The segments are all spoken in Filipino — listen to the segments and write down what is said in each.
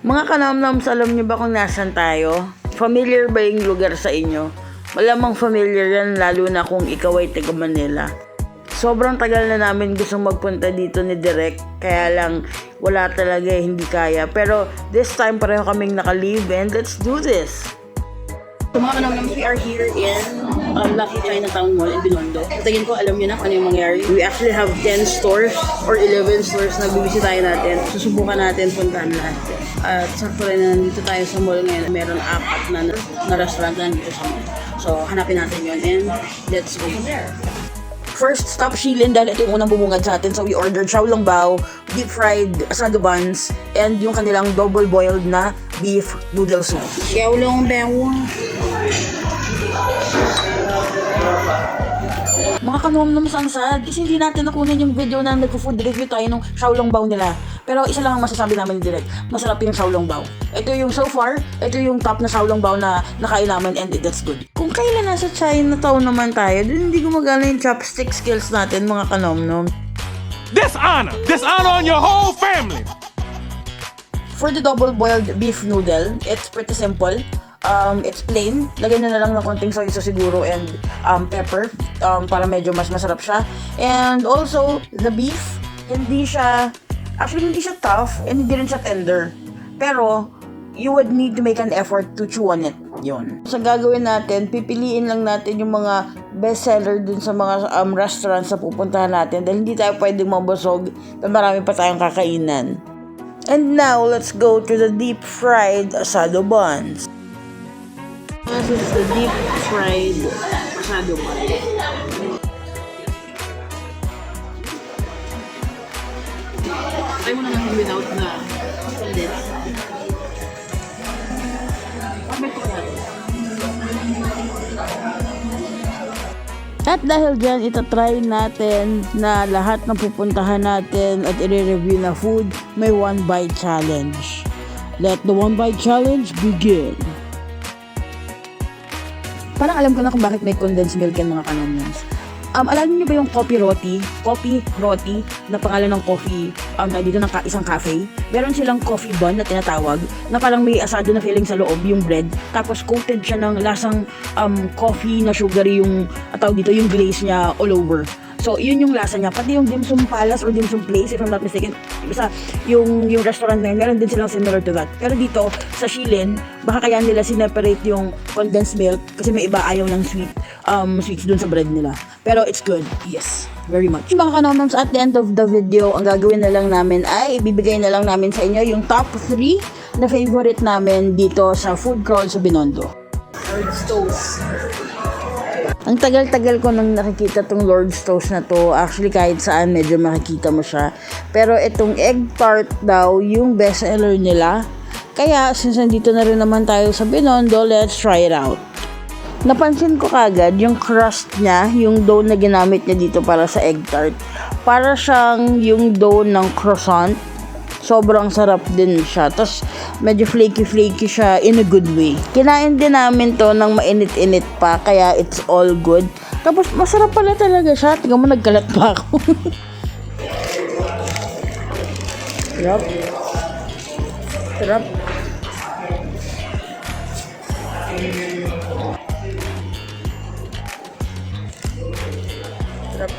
Mga kanamnams, alam niyo ba kung nasan tayo? Familiar ba yung lugar sa inyo? Malamang familiar yan, lalo na kung ikaw ay taga Manila. Sobrang tagal na namin gustong magpunta dito ni Direk, kaya lang wala talaga, hindi kaya. Pero this time pareho kaming naka-leave and let's do this! So mga kanamnams, we are here in Lucky Chinatown Mall in Binondo. Sa tingin ko, alam niyo na kung ano yung mangyari. We actually have 10 stores or 11 stores na bibisitahin natin. Susubukan natin, puntahan lahat. At sakto rin na nandito tayo sa mall ngayon. Meron 4 na restaurant na nandito sa mall. So hanapin natin yun and let's go from there. First stop, Shilin, dahil ito yung unang bumungad sa atin. So we ordered xiaolong bao, deep fried asado buns, and yung kanilang double boiled na beef noodle soup. Xiaolong bao. Mga kanamnams, ang sad is hindi natin nakunin yung video na nag-food review tayo ng xiaolong bao nila. Pero isa lang ang masasabi namin direct, masarap yung xiaolong bao. Ito yung so far, ito yung top na xiaolong bao na nakain namin and that's good. Kung kailan nasa Chinatown naman tayo, dun hindi gumagana yung chopstick skills natin mga kanomnom. Dishonor! Dishonor on your whole family! For the double boiled beef noodle, it's pretty simple. It's plain. Lagyan na lang ng konting soy sauce siguro and pepper para medyo mas masarap siya. And also, the beef, hindi siya tough and hindi rin siya tender. Pero, you would need to make an effort to chew on it. Yun. Sa gagawin natin, pipiliin lang natin yung mga bestseller dun sa mga restaurants na pupuntahan natin dahil hindi tayo pwedeng mabusog na marami pa tayong kakainan. And now, let's go to the deep fried asado buns. This is the deep fried asado buns. Try mo na lang without the condensed. At dahil dyan, itatry natin na lahat ng pupuntahan natin at i-review na food, may one bite challenge. Let the one bite challenge begin. Parang alam ko na kung bakit may condensed milk yan mga kanamnams. Alam niyo ba yung coffee roti na pangalan ng coffee dito ng isang cafe? Meron silang coffee bun na tinatawag na parang may asado na filling sa loob yung bread tapos coated siya ng lasang coffee na sugary yung tawag dito yung glaze niya all over. So, yun yung lasa niya. Pati yung Dim Sum Palace or Dim Sum Place, if I'm not mistaken, basta yung restaurant na yun, meron din silang similar to that. Pero dito, sa Shilin, baka kaya nila sineparate yung condensed milk kasi may iba ayaw ng sweets dun sa bread nila. Pero it's good. Yes. Very much. Mga kanamnams, at the end of the video, ang gagawin na lang namin ay ibibigay na lang namin sa inyo yung top 3 na favorite namin dito sa food crawl sa Binondo. Lord's Toast. Ang tagal-tagal ko nang nakikita tong Lord's Toast na to. Actually, kahit saan medyo makikita mo siya. Pero itong egg tart daw, yung best seller nila. Kaya, since nandito na rin naman tayo sa Binondo, let's try it out. Napansin ko kagad yung crust niya, yung dough na ginamit niya dito para sa egg tart. Para siyang yung dough ng croissant. Sobrang sarap din siya. Tapos, medyo flaky siya in a good way. Kinain din namin to ng mainit-init pa, kaya it's all good. Tapos, masarap pala talaga siya. Tingnan mo, nagkalat pa ako. Sarap. Sarap. Sarap.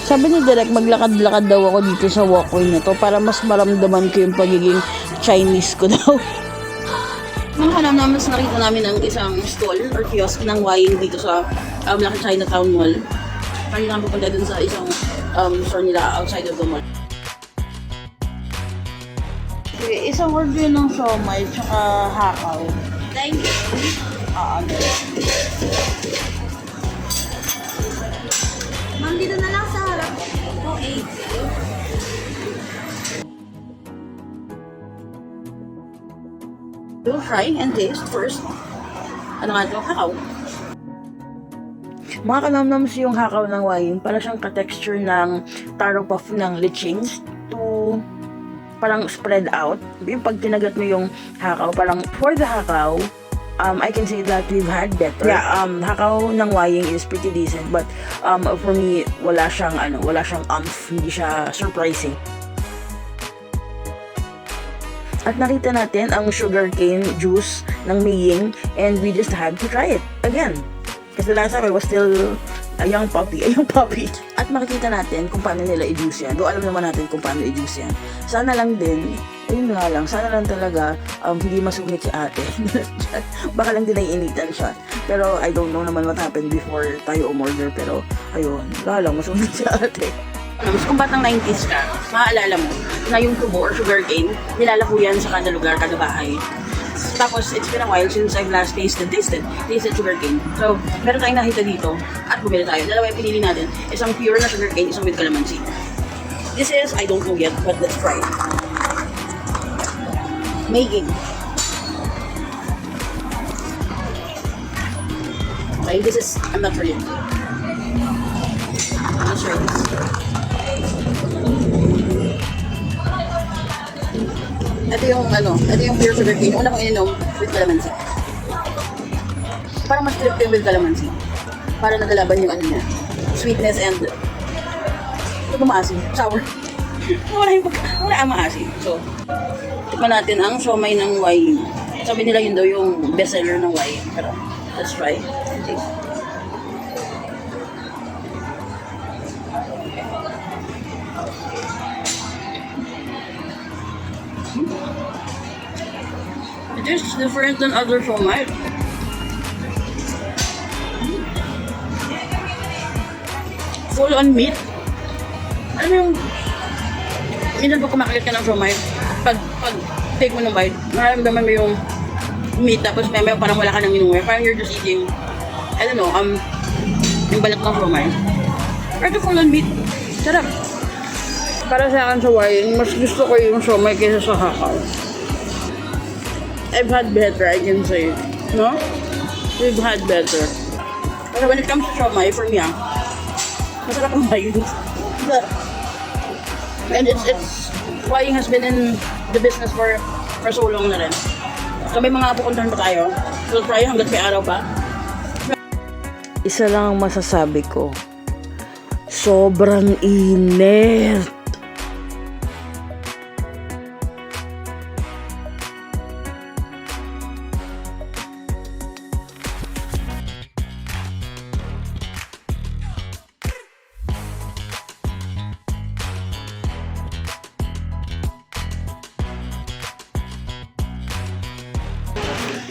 Sabi ni Direk, maglakad-lakad daw ako dito sa walkway na to para mas maramdaman ko yung pagiging Chinese ko daw. Mga kanamnams, nakita namin ang isang stall or kiosk ng wine dito sa Lucky Chinatown Mall. Kaya namin pupunta dun sa isang store nila outside of the mall. Okay, isang order ng siomai tsaka hakaw. Thank you. Ma'am, dito na lang sa harap. 280. We'll try and taste first. Ano nga ito? Hakaw. Mga kanamnams, yung hakaw ng wine, para siyang ka-texture ng taro puff ng lechings to parang spread out. Yung pag tinagat mo yung hakaw, parang for the hakaw, I can say that we've had better. Yeah, hakaw ng Waying is pretty decent, but for me, wala siyang hindi siya surprising. At nakita natin ang sugarcane juice ng Miying, and we just had to try it again. Kasi last time I was still a young puppy. At makikita natin kung paano nila i-juice yan. Alam naman natin kung paano i-juice yan. Sana lang din, sana lang talaga hindi masungit si ate. Baka lang din naiinitan siya. Pero I don't know naman what happened before tayo umorder. Pero ayun, baka lang masungit si ate. Kung batang 90s ka, maaalala mo na yung tubo or sugarcane, nilalako yan sa kada lugar, kada bahay. Tapos, it's been a while since I've last tasted sugarcane. So, meron tayong nakita dito at bumili tayo. Dalawa yung pinili natin. Isang pure na sugarcane, isang with calamansi. This is, I don't know yet, but let's try it. Making. Okay, this is, I'm not sure yet. Let's try this. Ito yung pure sugarcane. Una kong ininom with calamansi. Parang mas trip yung with calamansi. Para nagalaban yung niya. Sweetness and ito maasim. Sour. wala ang maasim. So, tikman natin ang siomay ng Waying. Sabi nila yun daw yung bestseller ng Waying. Pero, let's try. Taste. It is different than other siomai. Full on meat. Ano yung minsan pag kumakalit ka ng siomai, pag take mo ng bite, nararamdaman mo yung meat, tapos may parang wala ka nang inuwi. Parang you're just eating, I don't know, yung balat ng siomai. Pero ito full on meat. Sarap. Para sa akin sa Waying, mas gusto ko yung siomai kaysa sa hakaw. I've had better, I can say. No? We've had better. Pero when it comes to siomai, for me, masarap ang Waying. And it's Waying has been in the business for so long na rin. So may mga pupuntahan pa tayo. We'll try hanggat may araw pa. Isa lang ang masasabi ko. Sobrang init.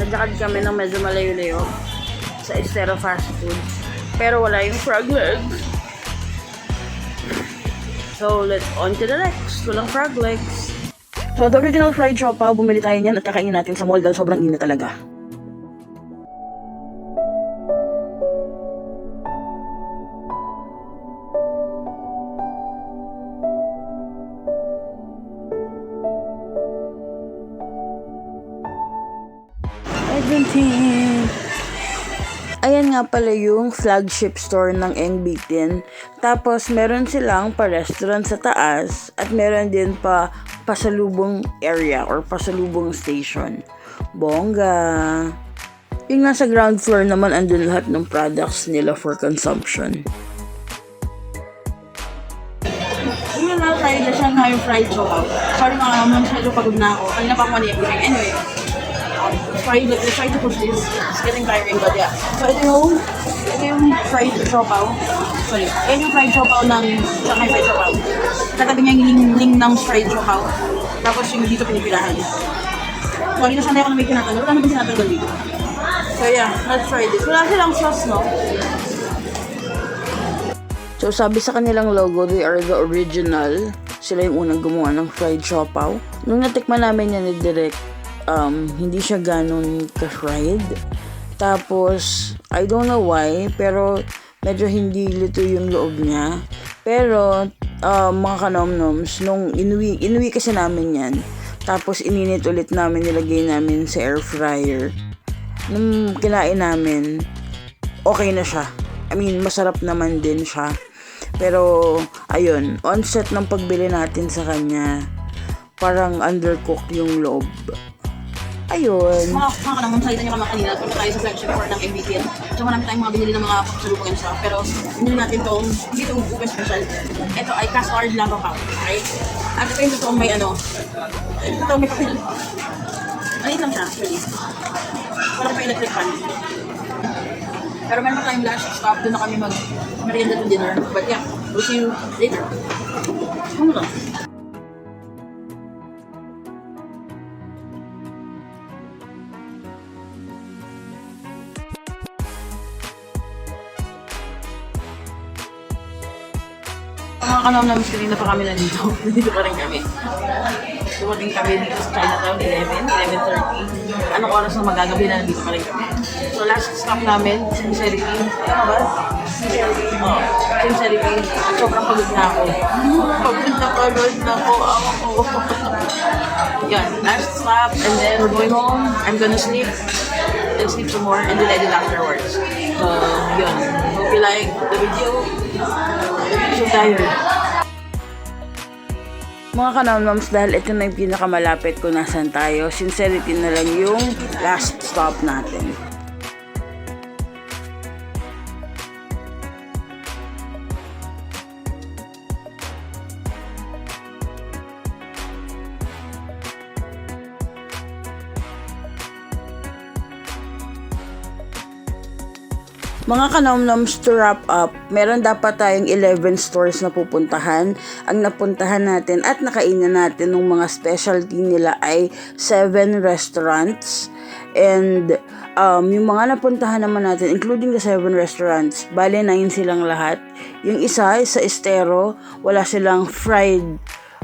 Nagjakad kami ng medyo malayo-layo sa Estero Fast Food. Pero wala yung frog legs. So, let's on to the next. Walang frog legs. So, the original fried siopaw, bumili tayo niyan at kakainin natin sa mall dahil sobrang init talaga. Ayan nga pala yung flagship store ng Engbitin. Tapos meron silang pa-restaurant sa taas at meron din pa pasalubong area or pasalubong station. Bongga! Yung nasa ground floor naman andun lahat ng products nila for consumption. Yung na tayo na siya nga yung fried siopaw. Sorry mga ma'am, medyo pagod na ako. Kanina pa ako maniyag. Anyway, let's try to push this. It's getting tiring, but yeah. So, ito yung fried siopaw. Sorry. Ito yung fried siopaw ng Shanghai fried siopaw. Katabi niya yung ling ng fried siopaw. Tapos yung dito pinipilahan. So, hindi na sanay ako na may tinatanggal. Wala naman tinatanggal dito. So, yeah. Let's try this. Wala silang sauce, no? So sabi sa kanilang logo, they are the original. Sila yung unang gumawa ng fried siopaw. Nung natikman namin yan ni Direk, hindi siya ganun ka-fried. Tapos, I don't know why, pero medyo hindi lito yung loob niya. Pero, mga kanomnoms, nung inuwi kasi namin yan. Tapos, ininit ulit namin, nilagay namin sa air fryer. Nung kinain namin, okay na siya. I mean, masarap naman din siya. Pero, ayun, onset ng pagbili natin sa kanya, parang undercooked yung loob. Ayun. Mga kanamon, salita niyo kami kanina. Punta tayo sa flagship store ng MBTN. So marami tayong mga binili ng mga kapasalupungan siya. Pero hindi natin itong, hindi ito upo special. Ito ay custard lava pau. Okay? At ito yung totoong may ano. Ito may papel. Maliit lang siya, actually. Parang pa electric fan. Pero meron pa tayong last stop. Doon na kami mag-merienda to dinner. But yeah, we'll see you later. Ano lang? Mga kanam namin kanina pa kami nandito. Nandito pa rin kami. Dumating kami dito sa Chinatown, 11:30. Anong oras na magagabi na nandito pa rin kami. So last stop namin, Sincerity. Ano ba? Oh, Sincerity. Sobrang pagod na ako. Pagod na ako. Yan, last stop and then we're going home. I'm gonna sleep and sleep some more and then edit afterwards. So, yun. Hope you like the video. So tired. Mga kanamnams, dahil ito na yung pinakamalapit kung nasan tayo, Sincerity na lang yung last stop natin. Mga kanamnams, to wrap up, meron dapat tayong 11 stores na pupuntahan. Ang napuntahan natin at nakainan natin ng mga specialty nila ay 7 restaurants. And yung mga napuntahan naman natin, including the 7 restaurants, bale 9 silang lahat. Yung isa sa Estero, wala silang fried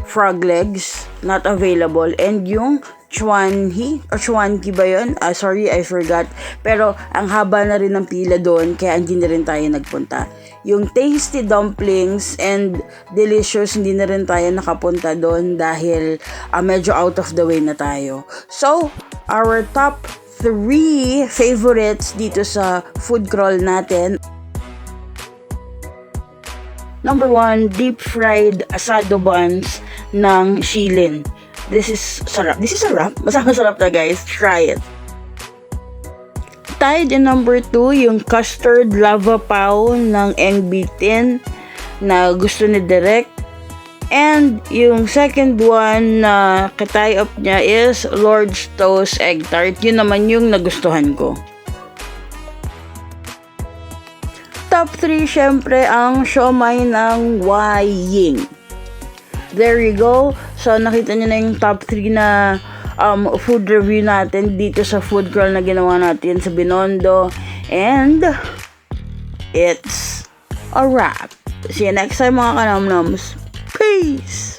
frog legs, not available. And yung Chuanhi, or Chuanki ba yun? Sorry, I forgot. Pero ang haba na rin ng pila doon, kaya hindi na rin tayo nagpunta. Yung tasty dumplings and delicious, hindi na rin tayo nakapunta doon dahil medyo out of the way na tayo. So, our top 3 favorites dito sa food crawl natin. Number 1, deep fried asado buns ng Shilin. This is sarap. Masarap na guys. Try it. Tied in number 2, yung custard lava pau ng NB10 na gusto ni Direk. And yung second one na katay up niya is Lord's Toast Egg Tart. Yun naman yung nagustuhan ko. Top 3, syempre, ang siomai ng Waying. There you go. So, nakita nyo na yung top 3 na food review natin dito sa food crawl na ginawa natin sa Binondo. And, it's a wrap. See you next time mga kanamnams. Peace!